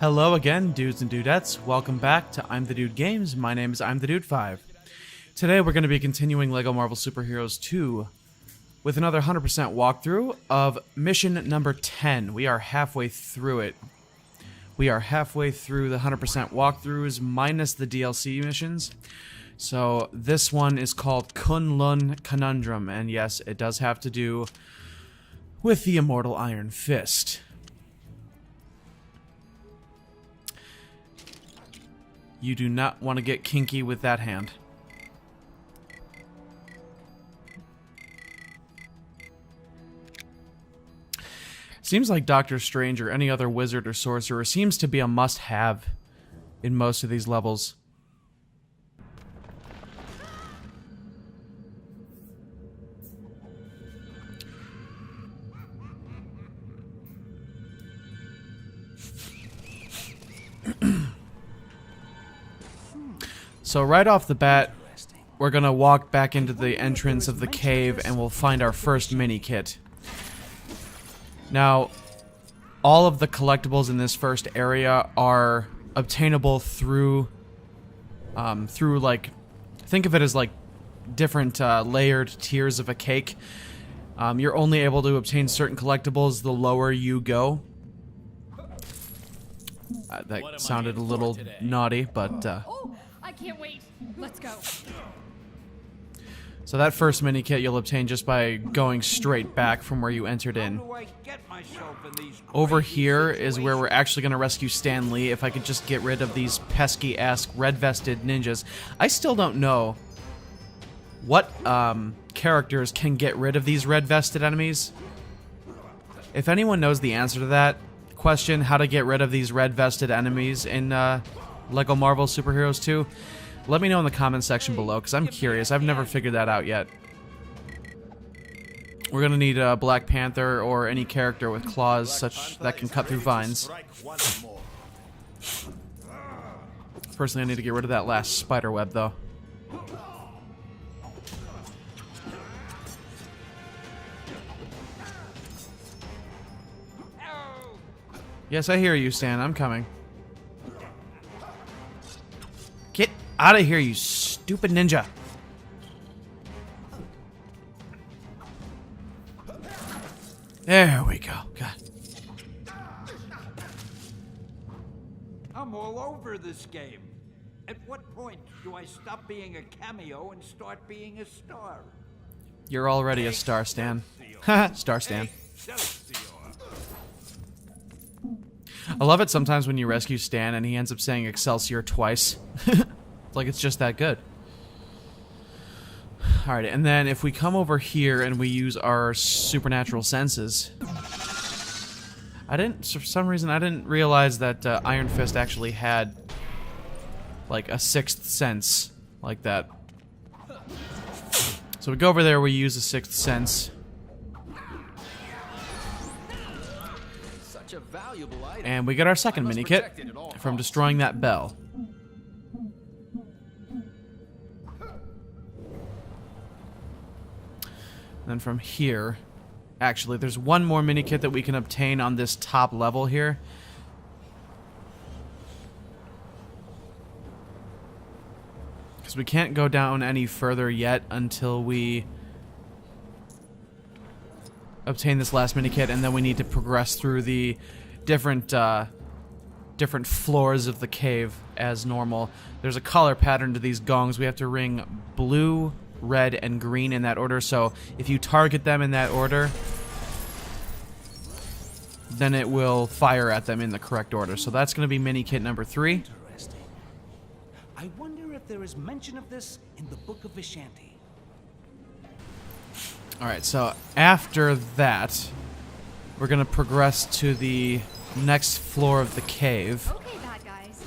Hello again, dudes and dudettes. Welcome back to I'm the Dude Games. My name is I'm the Dude 5. Today we're going to be continuing LEGO Marvel Super Heroes 2 with another 100% walkthrough of mission number 10. We are halfway through it. We are halfway through the 100% walkthroughs minus the DLC missions. So this one is called Konundrum, and yes, it does have to do with the immortal Iron Fist. You do not want to get kinky with that hand. Seems like Doctor Strange or any other wizard or sorcerer seems to be a must-have in most of these levels. So right off the bat, we're gonna walk back into the entrance of the cave and we'll find our first mini kit. Now, all of the collectibles in this first area are obtainable through, like, think of it as like different layered tiers of a cake. You're only able to obtain certain collectibles the lower you go. That sounded a little naughty, but I can't wait. Let's go. So that first mini kit you'll obtain just by going straight back from where you entered in. Over here is where we're actually going to rescue Stan Lee. If I could just get rid of these pesky-ass red-vested ninjas. I still don't know what characters can get rid of these red-vested enemies. If anyone knows the answer to that question, how to get rid of these red-vested enemies in LEGO Marvel Super Heroes 2, let me know in the comments section below, because I'm curious. I've never figured that out yet. We're going to need a Black Panther or any character with claws such that can cut through vines. Personally, I need to get rid of that last spider web, though. Yes, I hear you, Stan. I'm coming. Get out of here, you stupid ninja. There we go. God. I'm all over this game. At what point do I stop being a cameo and start being a star? You're already a star, Stan. Star Stan. I love it sometimes when you rescue Stan and he ends up saying Excelsior twice. Like it's just that good. Alright, and then if we come over here and we use our supernatural senses... for some reason, I didn't realize that Iron Fist actually had, like, a sixth sense like that. So we go over there, we use a sixth sense. And we get our second mini kit from destroying that bell. And then from here, actually, there's one more mini kit that we can obtain on this top level here. Because we can't go down any further yet until we obtain this last mini kit, and then we need to progress through the different floors of the cave as normal. There's a color pattern to these gongs. We have to ring blue, red, and green in that order, so if you target them in that order, then it will fire at them in the correct order. So that's going to be mini kit number 3. Interesting. I wonder if there is mention of this in the Book of Vishanti. Alright, so after that, we're going to progress to the next floor of the cave. Okay, bad guys.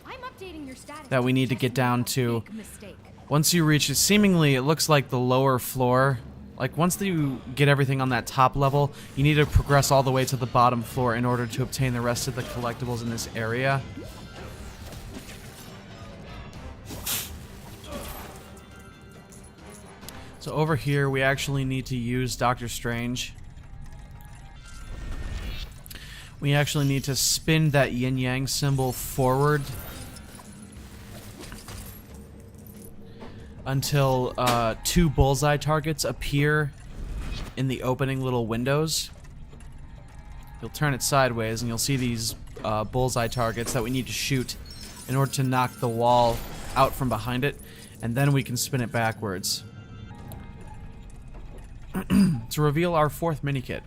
I'm updating your status That we need to get down to. Big mistake. Once you reach it, seemingly it looks like the lower floor. Like once you get everything on that top level, you need to progress all the way to the bottom floor in order to obtain the rest of the collectibles in this area. So over here, we actually need to use Doctor Strange. We actually need to spin that yin-yang symbol forward until 2 bullseye targets appear in the opening little windows. You'll turn it sideways and you'll see these bullseye targets that we need to shoot in order to knock the wall out from behind it, and then we can spin it backwards to reveal our 4th mini-kit.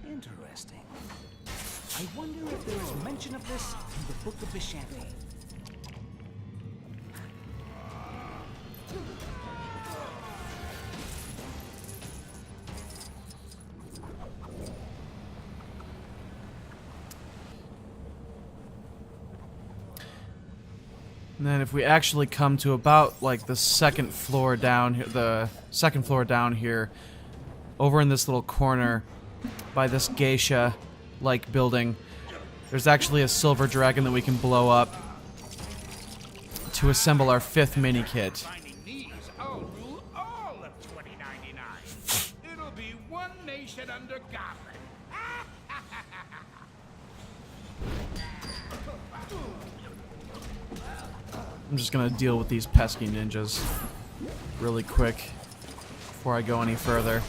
Interesting. I wonder if there is mention of this in the Book of Vishanti. And then if we actually come to about like the second floor down here, over in this little corner by this geisha-like building, there's actually a silver dragon that we can blow up to assemble our 5th mini kit. Finding these, I'll rule all of 2099. It'll be one nation under Goblin. I'm just gonna deal with these pesky ninjas really quick before I go any further.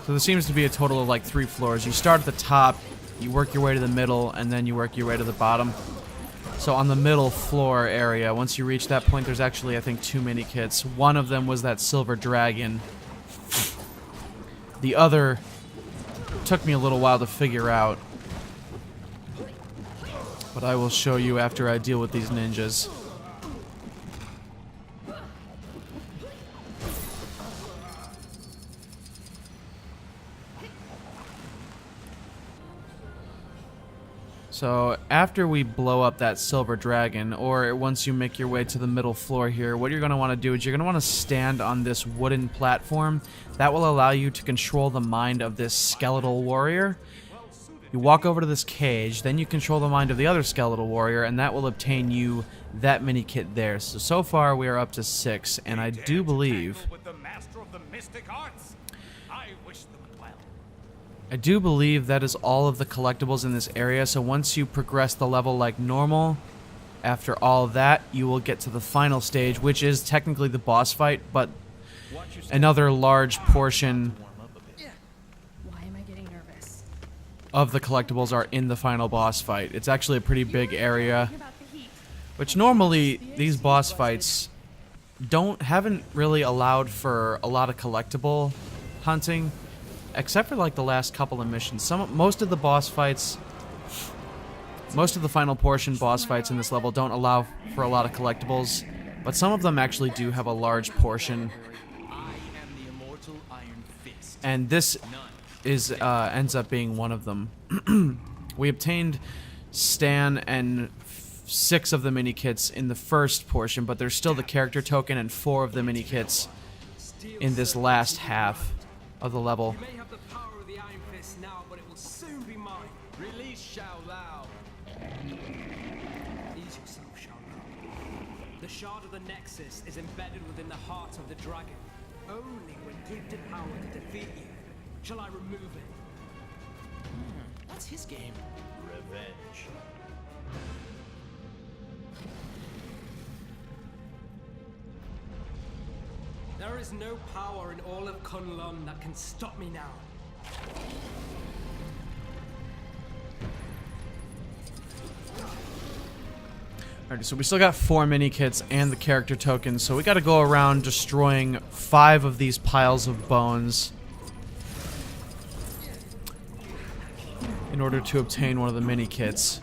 So there seems to be a total of like 3 floors. You start at the top, you work your way to the middle, and then you work your way to the bottom. So on the middle floor area, once you reach that point, there's actually, I think, 2 mini kits. One of them was that silver dragon. The other took me a little while to figure out, but I will show you after I deal with these ninjas. So after we blow up that silver dragon, or once you make your way to the middle floor here, what you're going to want to do is you're going to want to stand on this wooden platform. That will allow you to control the mind of this skeletal warrior. You walk over to this cage, then you control the mind of the other skeletal warrior, and that will obtain you that mini kit there. So far we are up to 6, and I do believe... With the master of the mystic arts, I wish them well. I do believe that is all of the collectibles in this area, so once you progress the level like normal, after all of that, you will get to the final stage, which is technically the boss fight, but another large portion Why am I getting nervous? of the collectibles are in the final boss fight. It's actually a pretty big area, About the heat. which normally these boss fights haven't really allowed for a lot of collectible hunting, except for like the last couple of missions. Most of the boss fights, most of the final portion boss fights in this level don't allow for a lot of collectibles, but some of them actually do have a large portion. And this is ends up being one of them. We obtained Stan and 6 of the mini kits in the first portion, but there's still the character token and 4 of the mini kits in this last half of the level. You may have the power of the Iron Fist now, but it will soon be mine. Release Shao Lao. Ease yourself, Shao Lao. The shard of the Nexus is embedded within the heart of the dragon. Only when gifted power to defeat you shall I remove it. That's his game. Revenge. There is no power in all of Konundrum that can stop me now. Alright, so we still got 4 mini kits and the character tokens, so we gotta go around destroying 5 of these piles of bones in order to obtain one of the mini kits.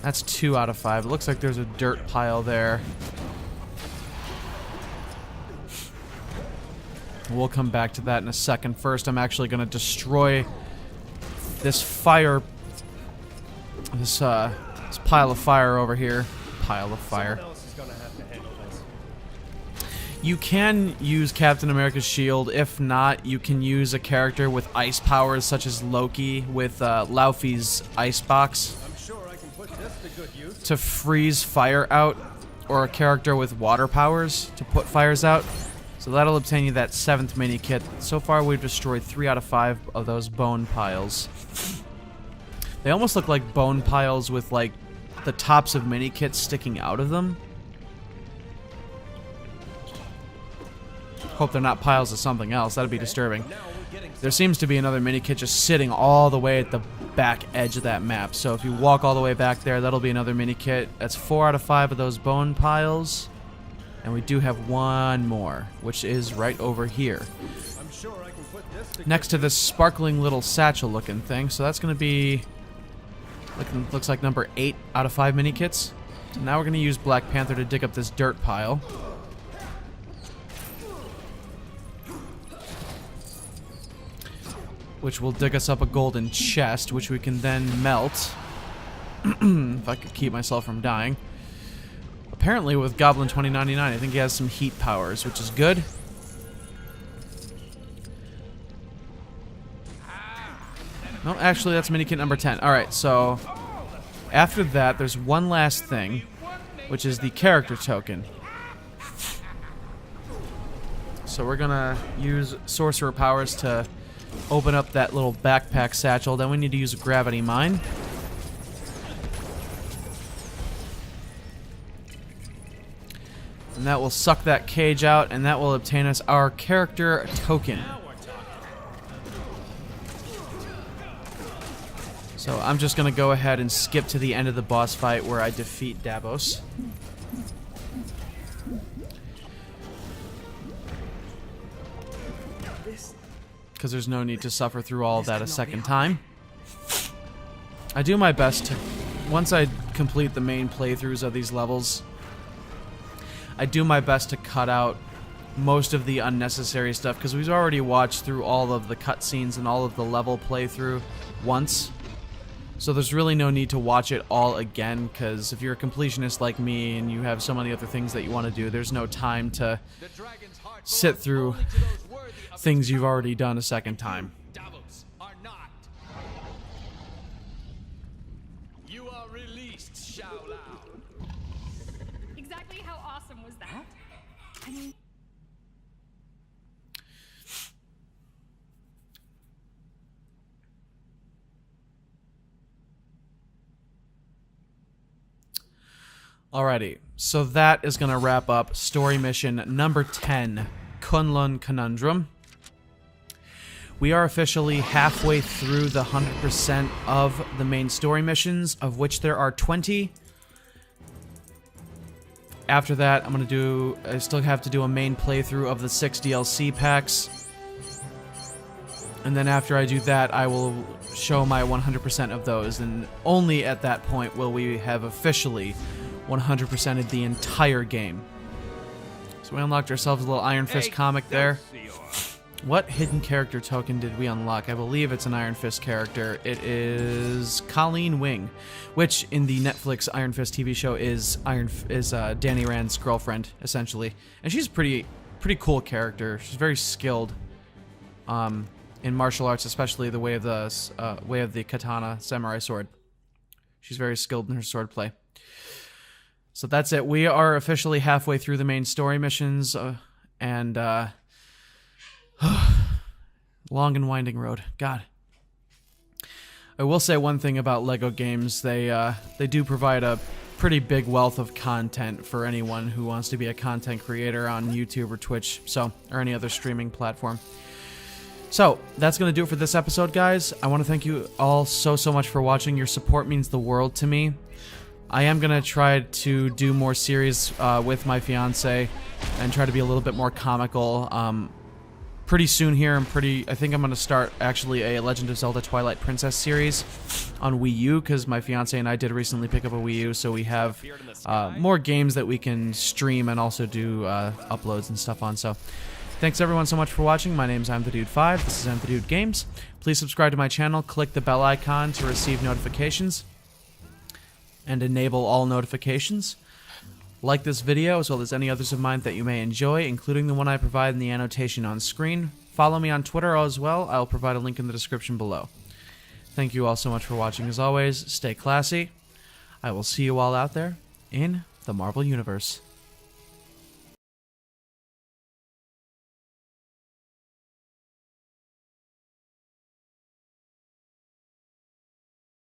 That's 2 out of 5. It looks like there's a dirt pile there. We'll come back to that in a second. First, I'm actually going to destroy this fire... This pile of fire over here. Pile of fire. Someone else is gonna have to handle this. You can use Captain America's shield. If not, you can use a character with ice powers, such as Loki with Laufey's ice box, to freeze fire out, or a character with water powers to put fires out. So that'll obtain you that 7th mini kit. So far, we've destroyed 3 out of 5 of those bone piles. They almost look like bone piles with like the tops of mini kits sticking out of them. Hope they're not piles of something else. That'd be disturbing. There seems to be another mini kit just sitting all the way at the back edge of that map. So if you walk all the way back there, that'll be another mini kit. That's 4 out of 5 of those bone piles. And we do have one more, which is right over here. Next to this sparkling little satchel looking thing. So that's going to be, looks like number 8 out of 5 mini kits. So now we're going to use Black Panther to dig up this dirt pile. Which will dig us up a golden chest, which we can then melt. If I could keep myself from dying. Apparently with Goblin 2099, I think he has some heat powers, which is good. No, actually that's mini kit number 10. Alright, so after that, there's one last thing, which is the character token. So we're gonna use sorcerer powers to open up that little backpack satchel. Then we need to use a gravity mine. And that will suck that cage out, and that will obtain us our character token. So I'm just going to go ahead and skip to the end of the boss fight where I defeat Davos. Because there's no need to suffer through all of that a second time. I do my best to, once I complete the main playthroughs of these levels, I do my best to cut out most of the unnecessary stuff, because we've already watched through all of the cutscenes and all of the level playthrough once. So there's really no need to watch it all again, because if you're a completionist like me and you have so many other things that you want to do, there's no time to sit through things you've already done a second time. Davos are not. You are released, Shao Lao. Exactly how awesome was that? I mean, Alrighty, so that is going to wrap up story mission number 10, Konundrum. We are officially halfway through the 100% of the main story missions, of which there are 20. After that, I still have to do a main playthrough of the 6 DLC packs. And then after I do that, I will show my 100% of those, and only at that point will we have officially 100%ed the entire game. So we unlocked ourselves a little Iron Fist comic there. What hidden character token did we unlock? I believe it's an Iron Fist character. It is Colleen Wing, which in the Netflix Iron Fist TV show is Danny Rand's girlfriend, essentially. And she's a pretty cool character. She's very skilled in martial arts, especially the way of the katana samurai sword. She's very skilled in her swordplay. So that's it. We are officially halfway through the main story missions, and long and winding road. God. I will say one thing about LEGO games. They do provide a pretty big wealth of content for anyone who wants to be a content creator on YouTube or Twitch, or any other streaming platform. So, that's going to do it for this episode, guys. I want to thank you all so much for watching. Your support means the world to me. I am going to try to do more series with my fiance and try to be a little bit more comical. Pretty soon here, I think I'm going to start actually a Legend of Zelda Twilight Princess series on Wii U, because my fiance and I did recently pick up a Wii U, so we have more games that we can stream and also do uploads and stuff on. So thanks everyone so much for watching. My name's I'm the Dude 5. This is I'm the Dude Games. Please subscribe to my channel, click the bell icon to receive notifications, and enable all notifications. Like this video as well as any others of mine that you may enjoy, including the one I provide in the annotation on screen. Follow me on Twitter as well. I'll provide a link in the description below. Thank you all so much for watching as always. Stay classy. I will see you all out there in the Marvel Universe.